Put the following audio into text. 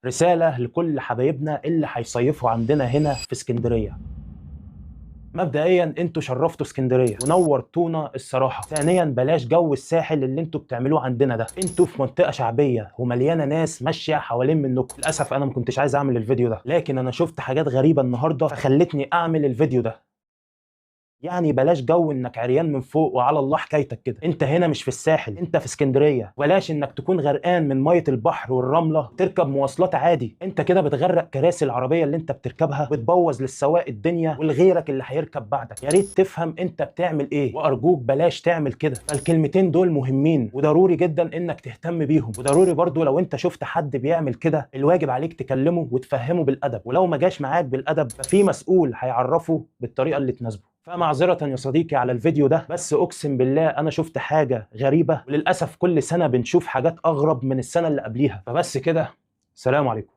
رسالة لكل حبايبنا اللي هيصيفوا عندنا هنا في اسكندرية. مبدئيا انتوا شرفتوا اسكندريه ونورتونا الصراحه. ثانيا بلاش جو الساحل اللي انتوا بتعملوه عندنا ده. انتوا في منطقه شعبيه ومليانه ناس ماشيه حوالين منكم. للاسف انا ما كنتش عايز اعمل الفيديو ده، لكن انا شفت حاجات غريبه النهارده فخلتني اعمل الفيديو ده. يعني بلاش جو انك عريان من فوق وعلى الله حكايتك كده. انت هنا مش في الساحل، انت في اسكندريه. بلاش انك تكون غرقان من ميه البحر والرمله تركب مواصلات عادي. انت كده بتغرق كراسي العربيه اللي انت بتركبها، بتبوظ للسواق الدنيا ولغيرك اللي هيركب بعدك. يا ريت تفهم انت بتعمل ايه، وارجوك بلاش تعمل كده. فالكلمتين دول مهمين وضروري جدا انك تهتم بيهم، وضروري برضو لو انت شفت حد بيعمل كده الواجب عليك تكلمه وتفهمه بالادب، ولو ما جاش معاك بالادب ففي مسؤول هيعرفه بالطريقه اللي تناسبه. فمعذرة يا صديقي على الفيديو ده، بس اقسم بالله انا شفت حاجة غريبة، وللأسف كل سنة بنشوف حاجات اغرب من السنة اللي قبليها. فبس كده، سلام عليكم.